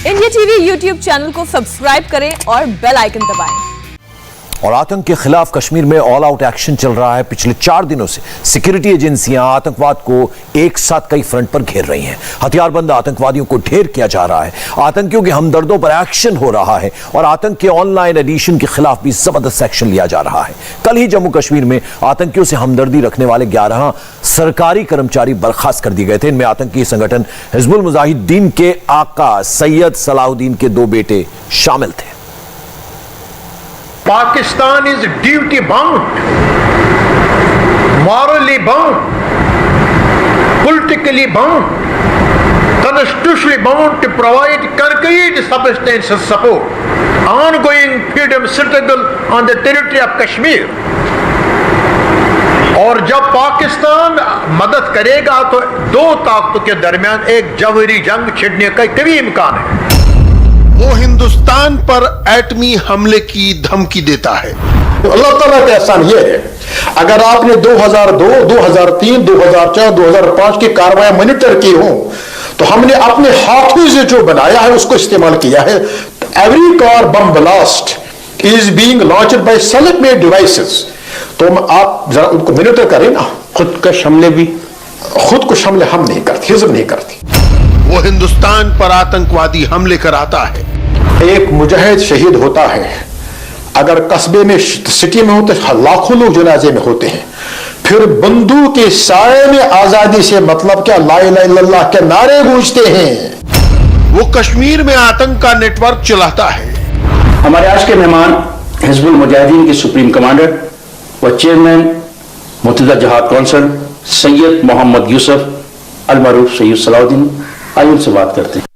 India TV YouTube channel को subscribe करें और बेल आइकन दबाएं। और आतंक के खिलाफ कश्मीर में ऑल आउट एक्शन चल रहा है। पिछले 4 दिनों से सिक्योरिटी एजेंसियां आतंकवाद को एक साथ कई फ्रंट पर घेर रही हैं। हथियारबंद आतंकवादियों को ढेर किया जा रहा है, आतंकियों के हमदर्दों पर एक्शन हो रहा है और आतंक के ऑनलाइन एडिशन के खिलाफ भी जबरदस्त एक्शन लिया जा रहा है। कल ही जम्मू कश्मीर में आतंकियों से हमदर्दी रखने वाले 11 सरकारी कर्मचारी बर्खास्त कर दिए गए थे। इनमें आतंकी संगठन हिजबुल मुजाहिदीन के आका सैयद सलाहुद्दीन के 2 बेटे शामिल थे। Pakistan is duty bound, morally bound, politically bound, constitutionally bound to provide concrete substantial support, ongoing freedom struggle on the territory of Kashmir. और जब पाकिस्तान मदद करेगा तो 2 ताकतों के दरमियान एक जौहरी जंग छिड़ने का कभी इम्कान है। वो हिंदुस्तान पर एटमी हमले की धमकी देता है। अल्लाह ताला का एहसान ये है, अगर आपने 2002, 2003, 2004, 2005 की कार्रवाई मॉनिटर की हो तो हमने अपने हाथों से जो बनाया है उसको इस्तेमाल किया है। Every car bomb blast is being launched by self made devices. तो आप जरा उनको मॉनिटर करें ना। खुद को हमले हम नहीं करते, हिजब नहीं करती। वो हिंदुस्तान पर आतंकवादी हमले कराता है। एक मुजाहिद शहीद होता है, अगर कस्बे में सिटी में होते लाखों लोग जनाजे में होते हैं, फिर बंदूक के साए में आजादी से मतलब क्या, ला इलाहा इल्लल्लाह के नारे गूंजते हैं। वो कश्मीर में आतंक का नेटवर्क चलाता है। हमारे आज के मेहमान हिजबुल मुजाहिदीन के सुप्रीम कमांडर व चेयरमैन मुत्तहिदा जहाद कौंसिल सैयद मोहम्मद यूसुफ अल मरूफ सैयद सलाहुद्दीन, आइए उनसे बात करते हैं।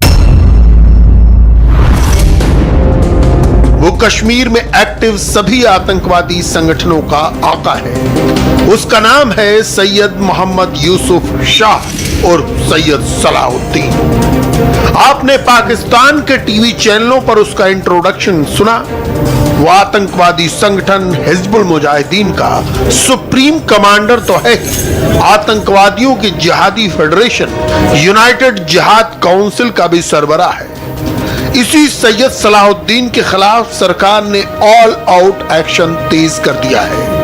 वो कश्मीर में एक्टिव सभी आतंकवादी संगठनों का आका है। उसका नाम है सैयद मोहम्मद यूसुफ शाह और सैयद सलाहुद्दीन। आपने पाकिस्तान के टीवी चैनलों पर उसका इंट्रोडक्शन सुना। वो आतंकवादी संगठन हिजबुल मुजाहिदीन का सुप्रीम कमांडर तो है, आतंकवादियों की जिहादी फेडरेशन यूनाइटेड जिहाद काउंसिल का भी सरबराह है। इसी सैयद सलाहुद्दीन के खिलाफ सरकार ने ऑल आउट एक्शन तेज कर दिया है।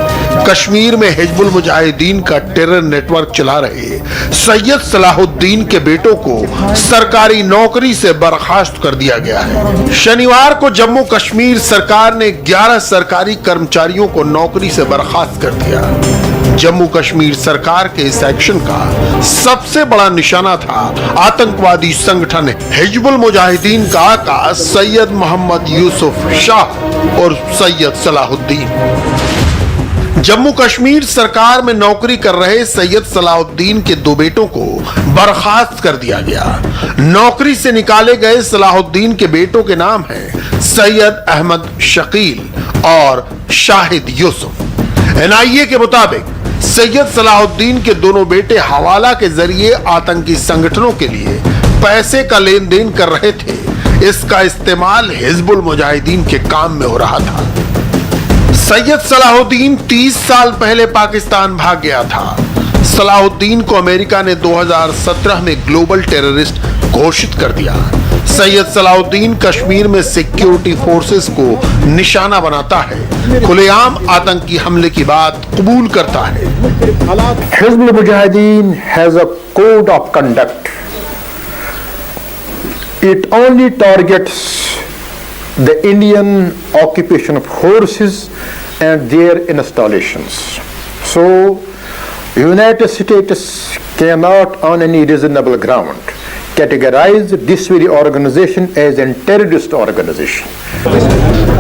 कश्मीर में हिजबुल मुजाहिदीन का टेरर नेटवर्क चला रहे सैयद सलाहुद्दीन के बेटों को सरकारी नौकरी से बर्खास्त कर दिया गया है। शनिवार को जम्मू कश्मीर सरकार ने 11 सरकारी कर्मचारियों को नौकरी से बर्खास्त कर दिया। जम्मू कश्मीर सरकार के इस एक्शन का सबसे बड़ा निशाना था आतंकवादी संगठन हिजबुल मुजाहिदीन का आका सैयद मोहम्मद यूसुफ शाह और सैयद सलाहुद्दीन। जम्मू कश्मीर सरकार में नौकरी कर रहे सैयद सलाहुद्दीन के 2 बेटों को बर्खास्त कर दिया गया। नौकरी से निकाले गए सलाहुद्दीन के बेटों के नाम हैं सैयद अहमद शकील और शाहिद यूसुफ। एनआईए के मुताबिक सैयद सलाहुद्दीन के दोनों बेटे हवाला के जरिए आतंकी संगठनों के लिए पैसे का लेन देन कर रहे थे। इसका इस्तेमाल हिजबुल मुजाहिदीन के काम में हो रहा था। सैयद सलाहुद्दीन 30 साल पहले पाकिस्तान भाग गया था। सलाहुद्दीन को अमेरिका ने 2017 में ग्लोबल टेररिस्ट घोषित कर दिया। सैयद सलाहुद्दीन कश्मीर में सिक्योरिटी फोर्सेस को निशाना बनाता है, खुलेआम आतंकी हमले की बात कबूल करता है। Hizbul Mujahideen has a code of conduct. It only targets the Indian occupation forces and their installations. So, United States cannot on any reasonable ground categorize this very organization as a terrorist organization.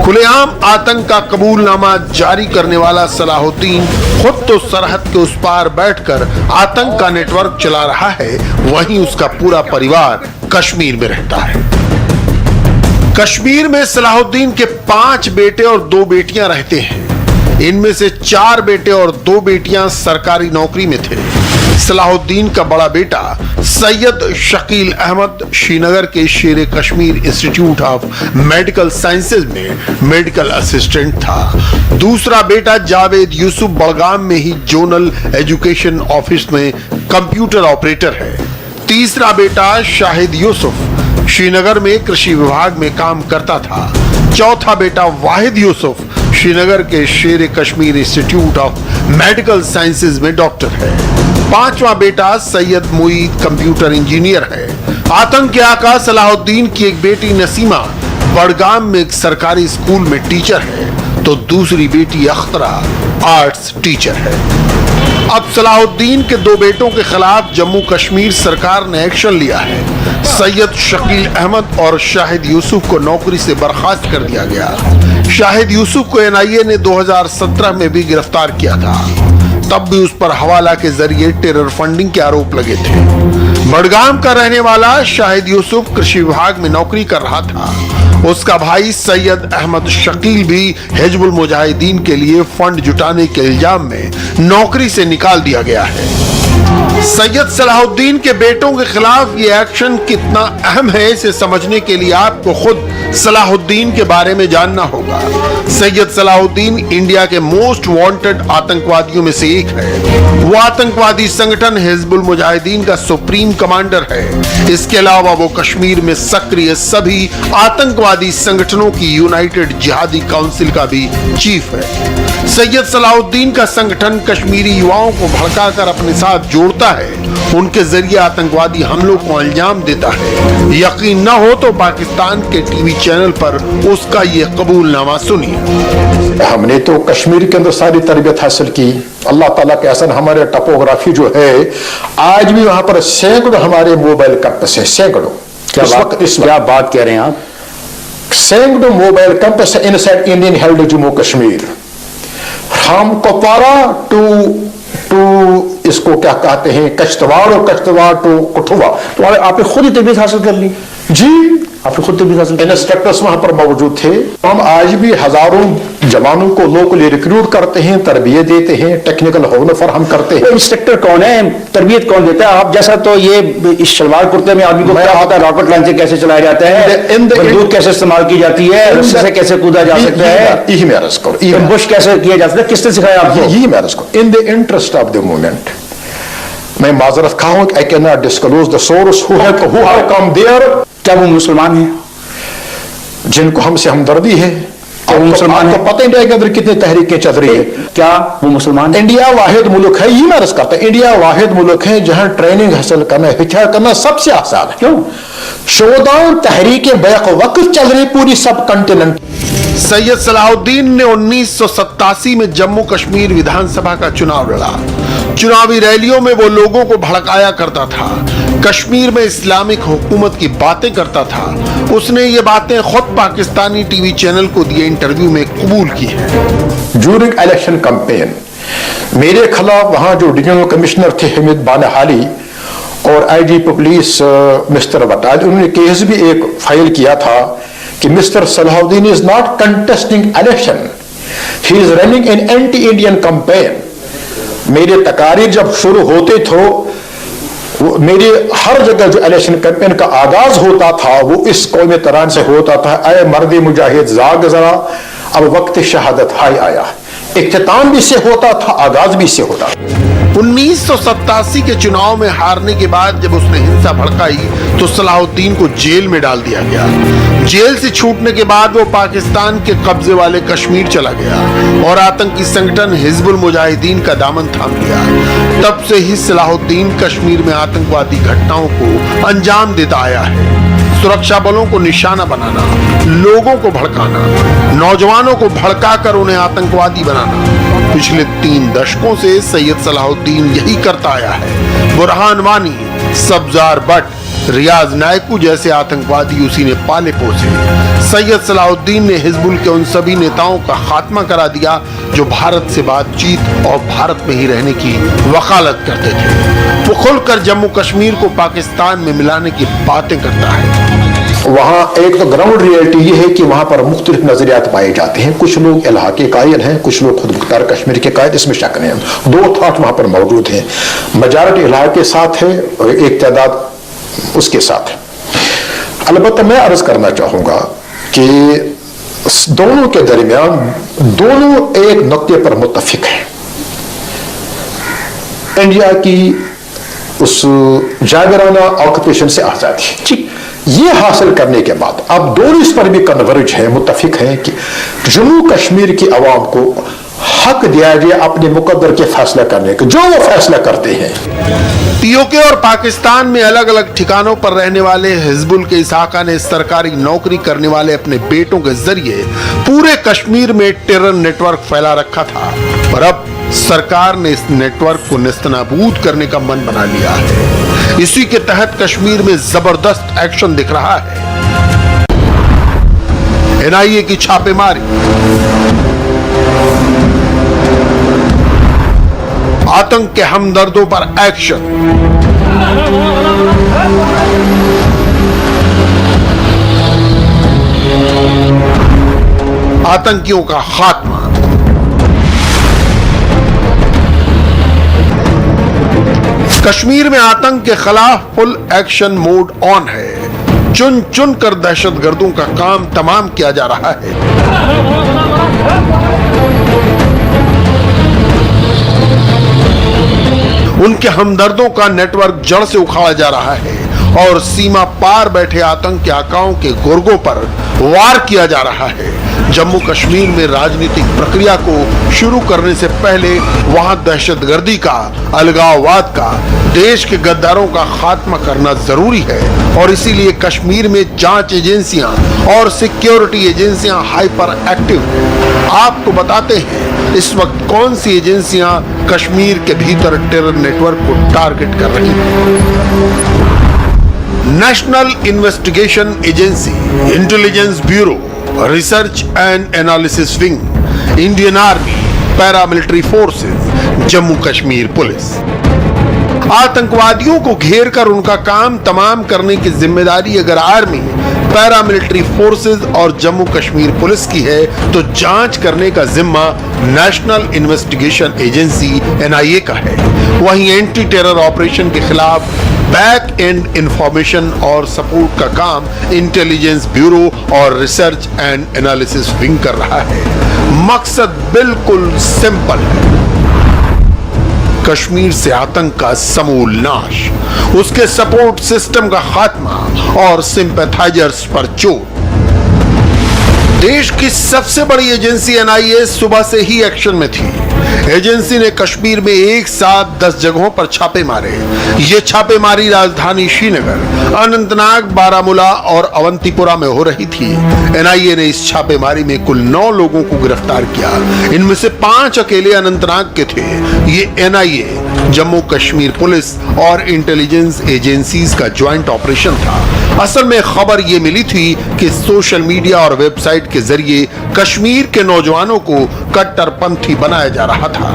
खुलेआम आतंक का कबूलनामा जारी करने वाला सलाहुद्दीन खुद तो सरहद के उस पार बैठकर आतंक का नेटवर्क चला रहा है, वहीं उसका पूरा परिवार कश्मीर में रहता है। कश्मीर में सलाहुद्दीन के 5 बेटे और 2 बेटियां रहते हैं। इनमें से 4 बेटे और 2 बेटियां सरकारी नौकरी में थे। सलाहुद्दीन का बड़ा बेटा सैयद शकील अहमद श्रीनगर के शेर Kashmir institute of medical sciences में मेडिकल असिस्टेंट था। दूसरा बेटा जावेद यूसुफ बड़गाम में ही जोनल एजुकेशन ऑफिस में कंप्यूटर ऑपरेटर है। तीसरा बेटा शाहिद यूसुफ श्रीनगर में कृषि विभाग में काम करता था। चौथा बेटा वाहिद यूसुफ श्रीनगर के शेर Kashmir institute of medical sciences में डॉक्टर है। पांचवा बेटा सैयद मुईद कंप्यूटर इंजीनियर है। आतंक के आका सलाहुद्दीन की एक बेटी नसीमा बड़गाम में एक सरकारी स्कूल में टीचर है, तो दूसरी बेटी अख्तरा आर्ट्स टीचर है। अब सलाहुद्दीन के दो बेटों के खिलाफ जम्मू कश्मीर सरकार ने एक्शन लिया है। सैयद शकील अहमद और शाहिद यूसुफ को नौकरी से बर्खास्त कर दिया गया। शाहिद यूसुफ को एनआईए ने 2017 में भी गिरफ्तार किया था, तब भी उस पर हवाला के जरिए टेरर फंडिंग के आरोप लगे थे। बड़गाम का रहने वाला शाहिद यूसुफ कृषि विभाग में नौकरी कर रहा था। उसका भाई सैयद अहमद शकील भी हिजबुल मुजाहिदीन के लिए फंड जुटाने के इल्जाम में नौकरी से निकाल दिया गया है। सैयद सलाहुद्दीन के बेटों के खिलाफ ये एक्शन कितना अहम है, इसे समझने के लिए आपको खुद सलाहुद्दीन के बारे में जानना होगा। सैयद सलाहुद्दीन इंडिया के मोस्ट वांटेड आतंकवादियों में से एक है। वो आतंकवादी संगठन हिजबुल मुजाहिदीन का सुप्रीम कमांडर है। इसके अलावा वो कश्मीर में सक्रिय सभी आतंकवादी संगठनों की यूनाइटेड जिहादी काउंसिल का भी चीफ है। सैयद सलाहुद्दीन का संगठन कश्मीरी युवाओं को भड़काकर अपने साथ जोड़ता है, उनके जरिए आतंकवादी हमलों को अंजाम देता है। यकीन न हो तो पाकिस्तान के टीवी चैनल पर उसका ये कबूलनामा सुनिए। हमने तो कश्मीर के अंदर सारी तरबियत हासिल की। अल्लाह ताला के एहसान, हमारे टपोग्राफी जो है आज भी वहां पर सैकड़ों हमारे मोबाइल कैंपस है, सैकड़ों। क्या बात कह रहे हैं आप? सैकड़ों मोबाइल कैंपस है inside Indian held Jammu Kashmir. हम कुपवारा टू इसको क्या कहते हैं कश्तवाड़, और कश्तवाड़ टू कठुआ। तो आपने खुद ही तरबियत हासिल कर ली? जी, आपने खुद तरबियत हासिल? इंस्ट्रक्टर्स वहां पर मौजूद थे। हम आज भी हजारों जवानों को लोकली रिक्रूट करते हैं, तरबियत देते हैं, टेक्निकल हुनर फराहम करते हैं। इंस्ट्रक्टर कौन है, तरबियत कौन देता है? आप जैसा तो ये इस शलवार कुर्ते में आदमी को क्या पता रॉकेट लॉन्चर कैसे चलाया जाता है, बंदूक कैसे इस्तेमाल की जाती है, रस्से से कैसे कूदा जा सकता है, यही मैं अर्ज करूं, बुश कैसे किया जा सकता है, किसने सिखाया आपको? यही मैं अर्ज करूं। In the interest of the moment मैं माजरत खा हूं, I can not disclose the source who have come there. क्या वो मुसलमान है जिनको हमसे हमदर्दी है? क्या वो मुसलमान है? तो पता ही नहीं के अंदर कितनी तहरीकें चल रही है। क्या वो मुसलमान? इंडिया वाहिद मुल्क है, ये मैं अर्ज करता हूं, इंडिया वाहिद मुल्क है जहां ट्रेनिंग हासिल करना, हथियार करना सबसे आसान है। क्यों? शोदान तहरीकें बैक वक्त चल रही पूरी सब कंटिनेंट। सैयद सलाहुद्दीन ने 1987 में जम्मू कश्मीर विधानसभा का चुनाव लड़ा। चुनावी रैलियों में वो लोगों को भड़काया करता था, कश्मीर में इस्लामिक हुकूमत की बातें करता था। उसने ये बातें खुद पाकिस्तानी टीवी चैनल को दिए इंटरव्यू में कबूल की है। ड्यूरिंग इलेक्शन कैंपेन मेरे खिलाफ वहां जो डिविजनल कमिश्नर थे हमीद बानहाली और आईजीपी पुलिस मिस्टर वटाल, उन्होंने केस भी एक फाइल किया था कि mister Salahuddin is not contesting election, he is running in anti Indian campaign. मेरे तकारीर जब शुरू होते थे मेरे हर जगह जो इलेक्शन कैंपेन का आगाज होता था वो इस कौमी तरान से होता था, अय मर्द मुजाहिद जाग जरा अब वक्त शहादत हाय आया। इख्तिताम भी से होता था, आगाज भी से होता था। 1987 के चुनाव में हारने के बाद जब उसने हिंसा भड़काई तो सलाहुद्दीन को जेल में डाल दिया गया। जेल से छूटने के बाद वो पाकिस्तान के कब्जे वाले कश्मीर चला गया और आतंकी संगठन हिजबुल मुजाहिदीन का दामन थाम लिया। तब से ही सलाहुद्दीन कश्मीर में आतंकवादी घटनाओं को अंजाम देता आया है। सुरक्षा बलों को निशाना बनाना, लोगों को भड़काना, नौजवानों को भड़काकर उन्हें आतंकवादी बनाना, पिछले 3 दशकों से सैयद सलाहुद्दीन यही करता आया है। बुरहान वानी, सब्जार बट, रियाज नायकू जैसे आतंकवादी उसी ने पाले पोसे। सैयद सलाहुद्दीन ने हिजबुल के उन सभी नेताओं का खात्मा करा दिया जो भारत से बातचीत और भारत में ही रहने की वकालत करते थे। वो खुलकर जम्मू कश्मीर को पाकिस्तान में मिलाने की बातें करता है। वहां एक तो ग्राउंड रियलिटी ये है कि वहां पर मुख्तलिफ नजरियात पाए जाते हैं। कुछ लोग इलाहा के कायल हैं, कुछ लोग खुद मुख्तार कश्मीर के कायल, इसमें शक नहीं है। 2 थॉट वहां पर मौजूद हैं, मेजॉरिटी इलाहा के साथ है और एक तादाद उसके साथ है। अलबत्ता मैं अर्ज करना चाहूंगा कि दोनों के दरमियान दोनों एक नुक्ते पर मुत्तफिक हैं। इंडिया की उस जागराना ऑक्यूपेशन से आजादी, ये हासिल करने के बाद अब दोनों इस पर भी कन्वर्ज है, मुत्तफिक है कि जम्मू कश्मीर की आवाम को हक दिया गया अपने मुकद्दर के फैसला करने का, जो वो फैसला करते हैं। पीओके और पाकिस्तान में अलग अलग ठिकानों पर रहने वाले हिजबुल के इस आका ने सरकारी नौकरी करने वाले अपने बेटों के जरिए पूरे कश्मीर में टेरर नेटवर्क फैला रखा था, और अब सरकार ने इस नेटवर्क को नेस्तनाबूद करने का मन बना लिया है। इसी के तहत कश्मीर में जबरदस्त एक्शन दिख रहा है। एनआईए की छापेमारी, आतंक के हमदर्दों पर एक्शन, आतंकियों का खात्मा, कश्मीर में आतंक के खिलाफ फुल एक्शन मोड ऑन है। चुन चुन कर दहशतगर्दों का काम तमाम किया जा रहा है। उनके हमदर्दों का नेटवर्क जड़ से उखाड़ा जा रहा है और सीमा पार बैठे आतंक के आकाओं के गुर्गों पर वार किया जा रहा है। जम्मू कश्मीर में राजनीतिक प्रक्रिया को शुरू करने से पहले वहां दहशतगर्दी का, अलगाववाद का, देश के गद्दारों का खात्मा करना जरूरी है, और इसीलिए कश्मीर में जांच एजेंसियां और सिक्योरिटी एजेंसियां हाइपर एक्टिव हैं। आपको बताते हैं इस वक्त कौन सी एजेंसियां कश्मीर के भीतर टेरर नेटवर्क को टारगेट कर रही हैं। National investigation agency, intelligence bureau, research and analysis wing, Indian army, paramilitary forces, Jammu Kashmir police. आतंकवादियों को घेर कर उनका काम तमाम करने की जिम्मेदारी अगर आर्मी, पैरामिलिट्री फोर्सेस और जम्मू कश्मीर पुलिस की है, तो जांच करने का जिम्मा नेशनल इन्वेस्टिगेशन एजेंसी एनआईए का है। वहीं एंटी टेरर ऑपरेशन के खिलाफ बैक एंड इंफॉर्मेशन और सपोर्ट का काम इंटेलिजेंस ब्यूरो और रिसर्च एंड एनालिसिस विंग कर रहा है। मकसद बिल्कुल सिंपल है, कश्मीर से आतंक का समूल नाश, उसके सपोर्ट सिस्टम का खात्मा और सिंपैथाइजर्स पर चोट। देश की सबसे बड़ी एजेंसी एनआईए सुबह से ही एक्शन में थी। एजेंसी ने कश्मीर में एक साथ 10 जगहों पर छापे मारे। ये छापेमारी राजधानी श्रीनगर, अनंतनाग, बारामूला और अवंतीपुरा में हो रही थी। एनआईए ने इस छापेमारी में कुल 9 लोगों को गिरफ्तार किया। इनमें से 5 अकेले अनंतनाग के थे। ये एनआईए, जम्मू कश्मीर पुलिस और इंटेलिजेंस एजेंसीज का ज्वाइंट ऑपरेशन था। असल में खबर ये मिली थी कि सोशल मीडिया और वेबसाइट के जरिए कश्मीर के नौजवानों को कट्टरपंथी बनाया जा रहा था।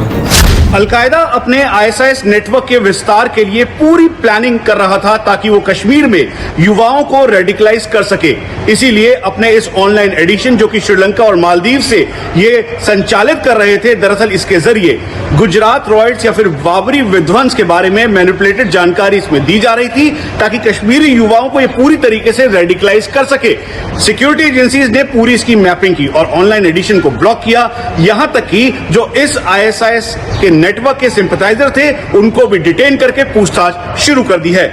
अलकायदा अपने आईएसआईएस नेटवर्क के विस्तार के लिए पूरी प्लानिंग कर रहा था ताकि वो कश्मीर में युवाओं को रेडिकलाइज कर सके। इसीलिए अपने इस ऑनलाइन एडिशन जो कि श्रीलंका और मालदीव से ये संचालित कर रहे थे, दरअसल इसके जरिए गुजरात रॉयट्स या फिर बाबरी विध्वंस के बारे में मैनिपुलेटेड जानकारी इसमें दी जा रही थी ताकि कश्मीरी युवाओं को ये पूरी तरीके से रेडिकलाइज कर सके। सिक्योरिटी एजेंसीज ने पूरी इसकी मैपिंग की और ऑनलाइन एडिशन को ब्लॉक किया। यहां तक कि जो इस आईएसआईएस के नेटवर्क के सिंपैथाइजर थे उनको भी डिटेन करके पूछताछ शुरू कर दी है।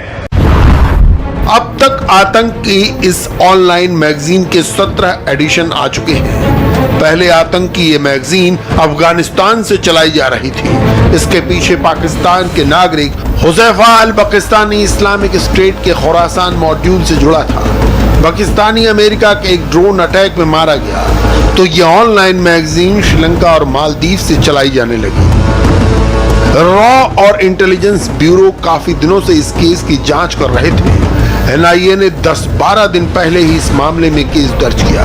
अब तक आतंक की इस ऑनलाइन मैगजीन के 17 एडिशन आ चुके हैं। पहले आतंक की ये मैगजीन अफगानिस्तान से चलाई जा रही थी। इसके पीछे पाकिस्तान के नागरिक हुज़ैफा अल बकिस्तानी इस्लामिक स्टेट के खुरासान मॉड्यूल से जुड़ा था। पाकिस्तानी अमेरिका के एक ड्रोन अटैक में मारा गया तो ये ऑनलाइन मैगजीन श्रीलंका और मालदीव से चलाई जाने लगी। रॉ और इंटेलिजेंस ब्यूरो काफी दिनों से इस केस की जांच कर रहे थे। एनआईए ने 10-12 दिन पहले ही इस मामले में केस दर्ज किया।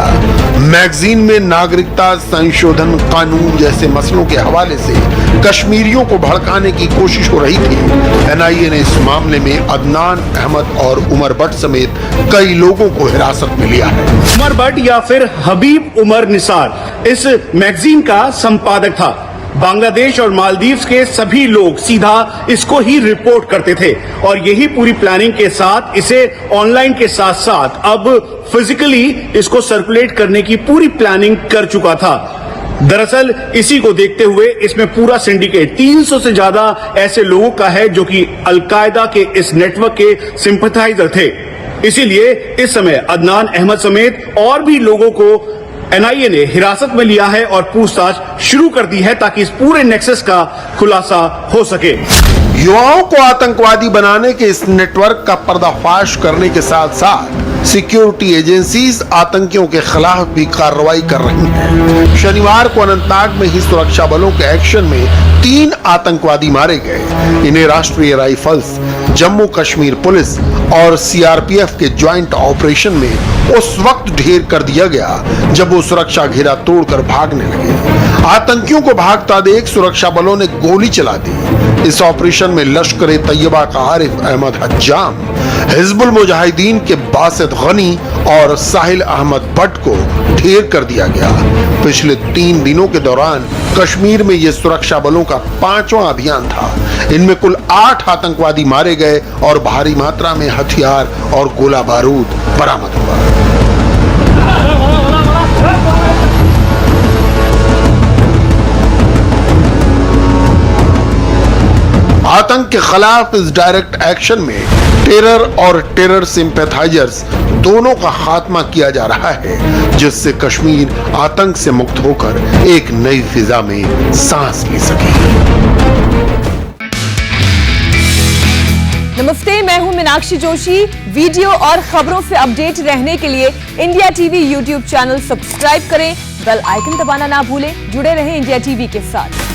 मैगजीन में नागरिकता संशोधन कानून जैसे मसलों के हवाले से कश्मीरियों को भड़काने की कोशिश हो रही थी। एनआईए ने इस मामले में अदनान अहमद और उमर भट्ट समेत कई लोगों को हिरासत में लिया है। उमर भट्ट या फिर हबीब उमर निसार इस मैगजीन का संपादक था। बांग्लादेश और मालदीव्स के सभी लोग सीधा इसको ही रिपोर्ट करते थे और यही पूरी प्लानिंग के साथ इसे ऑनलाइन के साथ साथ अब फिजिकली इसको सर्कुलेट करने की पूरी प्लानिंग कर चुका था। दरअसल इसी को देखते हुए इसमें पूरा सिंडिकेट 300 से ज्यादा ऐसे लोगों का है जो कि अलकायदा के इस नेटवर्क के सिंपैथाइजर थे। इसीलिए इस समय अदनान अहमद समेत और भी लोगों को एनआईए ने हिरासत में लिया है और पूछताछ शुरू कर दी है ताकि इस पूरे नेक्सस का खुलासा हो सके। युवाओं को आतंकवादी बनाने के इस नेटवर्क का पर्दाफाश करने के साथ साथ सिक्योरिटी एजेंसीज आतंकियों के खिलाफ भी कार्रवाई कर रही हैं। शनिवार को अनंतनाग में ही सुरक्षा बलों के एक्शन में 3 आतंकवादी मारे गए। इन्हें राष्ट्रीय राइफल्स, जम्मू कश्मीर पुलिस और सीआरपीएफ के ज्वाइंट ऑपरेशन में उस वक्त ढेर कर दिया गया जब वो सुरक्षा घेरा तोड़कर भागने लगे। आतंकियों को भागता देख सुरक्षा बलों ने गोली चला दी। इस ऑपरेशन में लश्कर तैयबा का आरिफ अहमद हज्जाम, हिजबुल मुजाहिदीन के बासित गनी और साहिल अहमद भट्ट को ढेर कर दिया गया। पिछले 3 दिनों के दौरान कश्मीर में यह सुरक्षा बलों का 5वां अभियान था। इनमें कुल 8 आतंकवादी मारे गए और भारी मात्रा में हथियार और गोला बारूद बरामद हुआ। आतंक के खिलाफ इस डायरेक्ट एक्शन में टेरर और टेरर सिंपैथाइजर्स दोनों का खात्मा किया जा रहा है, जिससे कश्मीर आतंक से मुक्त होकर एक नई फिजा में सांस ले सके। नमस्ते, मैं हूं मीनाक्षी जोशी। वीडियो और खबरों से अपडेट रहने के लिए India TV YouTube channel subscribe करें, बेल आइकन दबाना ना भूलें। जुड़े रहें इंडिया टीवी के साथ।